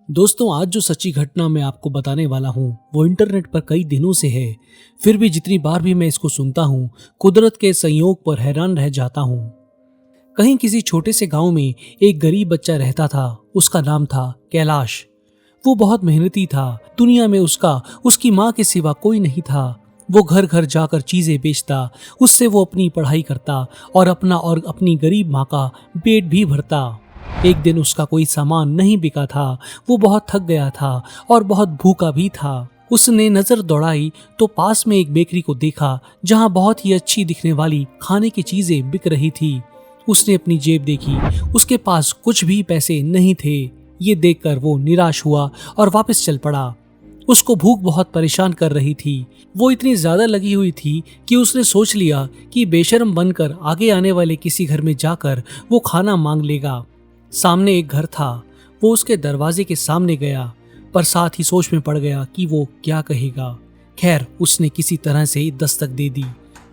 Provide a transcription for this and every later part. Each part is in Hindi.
दोस्तों, आज जो सच्ची घटना मैं आपको बताने वाला हूँ वो इंटरनेट पर कई दिनों से है। फिर भी जितनी बार भी मैं इसको सुनता हूँ, कुदरत के संयोग पर हैरान रह जाता हूँ। कहीं किसी छोटे से गांव में एक गरीब बच्चा रहता था। उसका नाम था कैलाश। वो बहुत मेहनती था। दुनिया में उसकी माँ के सिवा कोई नहीं था। वो घर घर जाकर चीजें बेचता, उससे वो अपनी पढ़ाई करता और अपना और अपनी गरीब माँ का पेट भी भरता। एक दिन उसका कोई सामान नहीं बिका था। वो बहुत थक गया था और बहुत भूखा भी था। उसने नजर दौड़ाई तो पास में एक बेकरी को देखा जहां बहुत ही अच्छी दिखने वाली खाने की चीजें बिक रही थी। उसने अपनी जेब देखी, उसके पास कुछ भी पैसे नहीं थे। ये देखकर वो निराश हुआ और वापस चल पड़ा। उसको भूख बहुत परेशान कर रही थी। वो इतनी ज्यादा लगी हुई थी कि उसने सोच लिया कि बेशर्म बनकर आगे आने वाले किसी घर में जाकर वो खाना मांग लेगा। सामने एक घर था। वो उसके दरवाजे के सामने गया, पर साथ ही सोच में पड़ गया कि वो क्या कहेगा। खैर, उसने किसी तरह से दस्तक दे दी।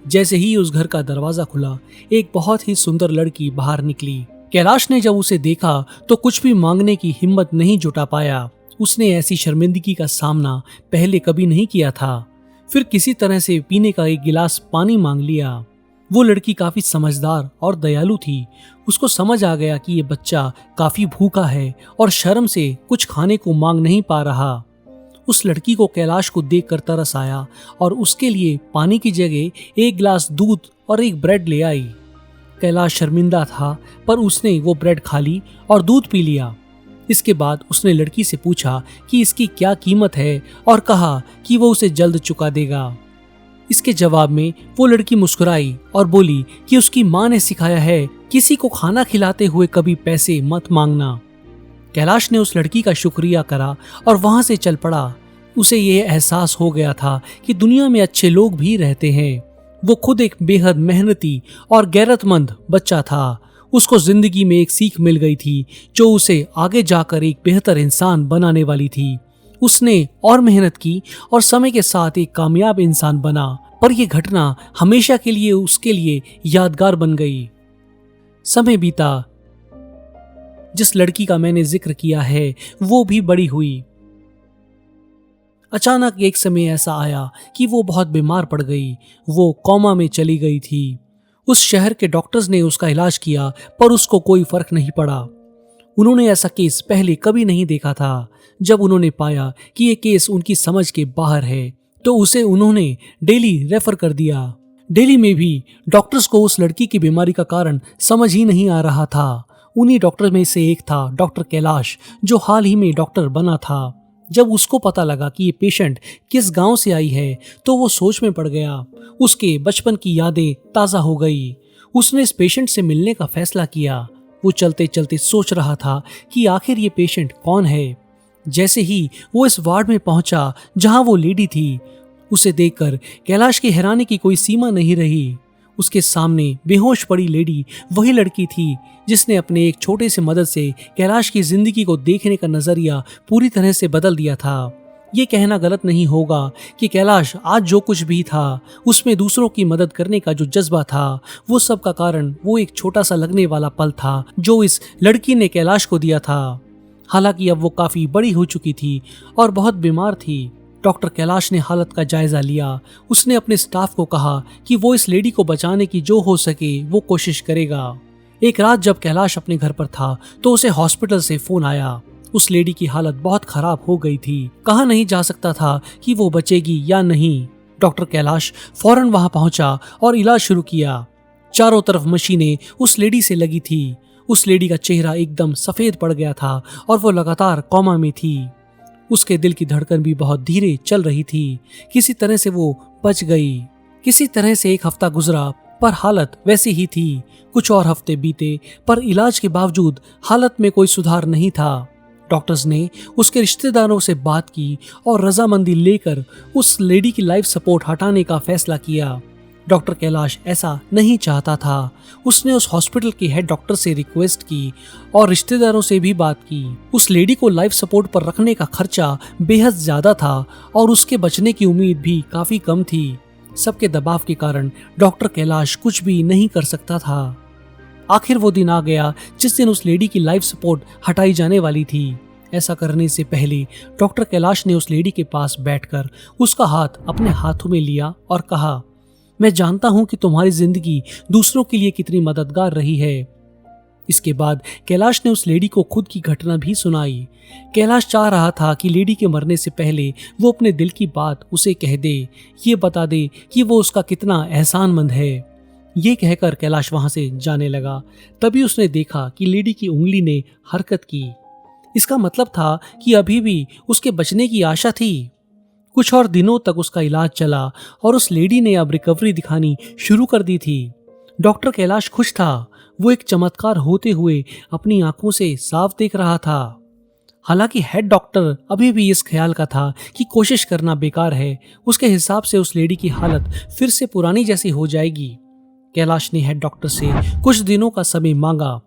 जैसे ही उस घर का दरवाजा खुला, एक बहुत ही सुंदर लड़की बाहर निकली। कैलाश ने जब उसे देखा तो कुछ भी मांगने की हिम्मत नहीं जुटा पाया। उसने ऐसी शर्मिंदगी का सामना पहले कभी नहीं किया था। फिर किसी तरह से पीने का एक गिलास पानी मांग लिया। वो लड़की काफी समझदार और दयालु थी। उसको समझ आ गया कि ये बच्चा काफी भूखा है और शर्म से कुछ खाने को मांग नहीं पा रहा। उस लड़की को कैलाश को देखकर तरस आया और उसके लिए पानी की जगह एक गिलास दूध और एक ब्रेड ले आई। कैलाश शर्मिंदा था, पर उसने वो ब्रेड खा ली और दूध पी लिया। इसके बाद उसने लड़की से पूछा कि इसकी क्या कीमत है और कहा कि वो उसे जल्द चुका देगा। इसके जवाब में वो लड़की मुस्कुराई और बोली कि उसकी माँ ने सिखाया है किसी को खाना खिलाते हुए कभी पैसे मत मांगना। कैलाश ने उस लड़की का शुक्रिया करा और वहां से चल पड़ा। उसे ये एहसास हो गया था कि दुनिया में अच्छे लोग भी रहते हैं। वो खुद एक बेहद मेहनती और गैरतमंद बच्चा था। उसको जिंदगी में एक सीख मिल गई थी जो उसे आगे जाकर एक बेहतर इंसान बनाने वाली थी। उसने और मेहनत की और समय के साथ एक कामयाब इंसान बना, पर यह घटना हमेशा के लिए उसके लिए यादगार बन गई। समय बीता। जिस लड़की का मैंने जिक्र किया है वो भी बड़ी हुई। अचानक एक समय ऐसा आया कि वो बहुत बीमार पड़ गई। वो कोमा में चली गई थी। उस शहर के डॉक्टर्स ने उसका इलाज किया, पर उसको कोई फर्क नहीं पड़ा। उन्होंने ऐसा केस पहले कभी नहीं देखा था। जब उन्होंने पाया कि ये केस उनकी समझ के बाहर है तो उसे उन्होंने दिल्ली रेफर कर दिया। दिल्ली में भी डॉक्टर्स को उस लड़की की बीमारी का कारण समझ ही नहीं आ रहा था। उन्हीं डॉक्टर में से एक था डॉक्टर कैलाश, जो हाल ही में डॉक्टर बना था। जब उसको पता लगा कि ये पेशेंट किस गांव से आई है तो वो सोच में पड़ गया। उसके बचपन की यादें ताज़ा हो गई। उसने इस पेशेंट से मिलने का फैसला किया। वो चलते चलते सोच रहा था कि आखिर ये पेशेंट कौन है। जैसे ही वो इस वार्ड में पहुंचा जहां वो लेडी थी, उसे देखकर कैलाश की हैरानी की कोई सीमा नहीं रही। उसके सामने बेहोश पड़ी लेडी वही लड़की थी जिसने अपने एक छोटे से मदद से कैलाश की जिंदगी को देखने का नजरिया पूरी तरह से बदल दिया था। ये कहना गलत नहीं होगा कि कैलाश आज जो कुछ भी था उसमें दूसरों की मदद करने का जो जज्बा था, वो सब का कारण वो एक छोटा सा लगने वाला पल था जो इस लड़की ने कैलाश को दिया था। हालांकि अब वो काफी बड़ी हो चुकी थी और बहुत बीमार थी। डॉक्टर कैलाश ने हालत का जायजा लिया। उसने अपने स्टाफ को कहा कि वो इस लेडी को बचाने की जो हो सके वो कोशिश करेगा। एक रात जब कैलाश अपने घर पर था तो उसे हॉस्पिटल से फोन आया। उस लेडी की हालत बहुत खराब हो गई थी। कहा नहीं जा सकता था कि वो बचेगी या नहीं। डॉक्टर कैलाश फौरन वहां पहुंचा और इलाज शुरू किया। चारों तरफ मशीनें उस लेडी से लगी थी। उस लेडी का चेहरा एकदम सफेद पड़ गया था और वो लगातार कोमा में थी। उसके दिल की धड़कन भी बहुत धीरे चल रही थी। किसी तरह से वो बच गई। किसी तरह से एक हफ्ता गुजरा, पर हालत वैसी ही थी। कुछ और हफ्ते बीते, पर इलाज के बावजूद हालत में कोई सुधार नहीं था। डॉक्टर्स ने उसके रिश्तेदारों से बात की और रजामंदी लेकर उस लेडी की लाइफ सपोर्ट हटाने का फैसला किया। डॉक्टर कैलाश ऐसा नहीं चाहता था। उसने उस हॉस्पिटल के हेड डॉक्टर से रिक्वेस्ट की और रिश्तेदारों से भी बात की। उस लेडी को लाइफ सपोर्ट पर रखने का खर्चा बेहद ज्यादा था और उसके बचने की उम्मीद भी काफी कम थी। सबके दबाव के कारण डॉक्टर कैलाश कुछ भी नहीं कर सकता था। आखिर वो दिन आ गया जिस दिन उस लेडी की लाइफ सपोर्ट हटाई जाने वाली थी। ऐसा करने से पहले डॉक्टर कैलाश ने उस लेडी के पास बैठकर उसका हाथ अपने हाथों में लिया और कहा, मैं जानता हूं कि तुम्हारी जिंदगी दूसरों के लिए कितनी मददगार रही है। इसके बाद कैलाश ने उस लेडी को खुद की घटना भी सुनाई। कैलाश चाह रहा था कि लेडी के मरने से पहले वो अपने दिल की बात उसे कह दे, ये बता दे कि वो उसका कितना एहसानमंद है। ये कहकर कैलाश वहां से जाने लगा। तभी उसने देखा कि लेडी की उंगली ने हरकत की। इसका मतलब था कि अभी भी उसके बचने की आशा थी। कुछ और दिनों तक उसका इलाज चला और उस लेडी ने अब रिकवरी दिखानी शुरू कर दी थी। डॉक्टर कैलाश खुश था। वो एक चमत्कार होते हुए अपनी आंखों से साफ देख रहा था। हालांकि हेड डॉक्टर अभी भी इस ख्याल का था कि कोशिश करना बेकार है। उसके हिसाब से उस लेडी की हालत फिर से पुरानी जैसी हो जाएगी। कैलाश ने हेड डॉक्टर से कुछ दिनों का समय मांगा।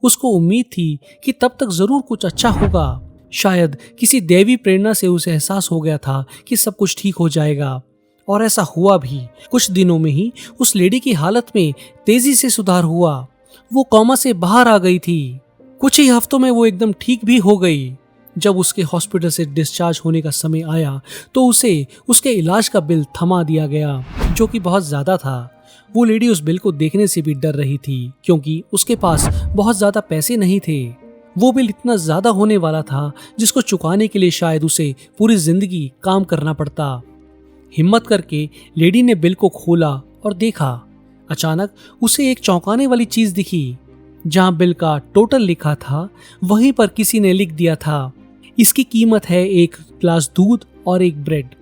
उसको उम्मीद थी कि तब तक जरूर कुछ अच्छा होगा। शायद किसी दैवी प्रेरणा से उसे एहसास हो गया था कि सब कुछ ठीक हो जाएगा, और ऐसा हुआ भी। कुछ दिनों में ही उस लेडी की हालत में तेजी से सुधार हुआ। वो कोमा से बाहर आ गई थी। कुछ ही हफ्तों में वो एकदम ठीक भी हो गई। जब उसके हॉस्पिटल से डिस्चार्ज होने का समय आया तो उसे उसके इलाज का बिल थमा दिया गया, जो कि बहुत ज्यादा था। वो लेडी उस बिल को देखने से भी डर रही थी, क्योंकि उसके पास बहुत ज्यादा पैसे नहीं थे। वो बिल इतना ज्यादा होने वाला था जिसको चुकाने के लिए शायद उसे पूरी जिंदगी काम करना पड़ता। हिम्मत करके लेडी ने बिल को खोला और देखा। अचानक उसे एक चौंकाने वाली चीज दिखी। जहां बिल का टोटल लिखा था, वहीं पर किसी ने लिख दिया था, इसकी कीमत है 1 ग्लास दूध और 1 ब्रेड।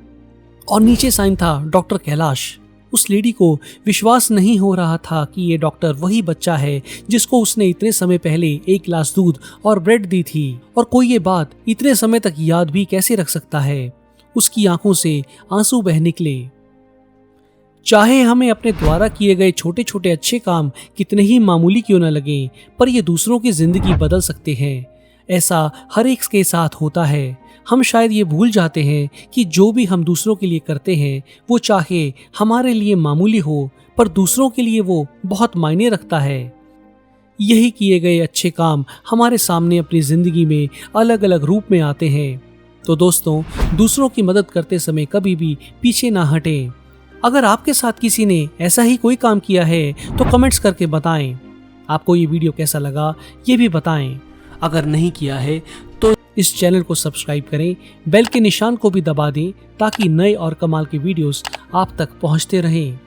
और नीचे साइन था डॉक्टर कैलाश। उस लेडी को विश्वास नहीं हो रहा था कि ये डॉक्टर वही बच्चा है जिसको उसने इतने समय पहले 1 ग्लास दूध और ब्रेड दी थी। और कोई ये बात इतने समय तक याद भी कैसे रख सकता है। उसकी आंखों से आंसू बह निकले। चाहे हमें अपने द्वारा किए गए छोटे छोटे अच्छे काम कितने ही मामूली क्यों न लगे, पर ये दूसरों की जिंदगी बदल सकते हैं। ऐसा हर एक के साथ होता है। हम शायद ये भूल जाते हैं कि जो भी हम दूसरों के लिए करते हैं, वो चाहे हमारे लिए मामूली हो, पर दूसरों के लिए वो बहुत मायने रखता है। यही किए गए अच्छे काम हमारे सामने अपनी जिंदगी में अलग अलग रूप में आते हैं। तो दोस्तों, दूसरों की मदद करते समय कभी भी पीछे ना हटें। अगर आपके साथ किसी ने ऐसा ही कोई काम किया है तो कमेंट्स करके बताएं। आपको ये वीडियो कैसा लगा ये भी बताएं। अगर नहीं किया है तो इस चैनल को सब्सक्राइब करें, बेल के निशान को भी दबा दें ताकि नए और कमाल के वीडियोस आप तक पहुंचते रहें।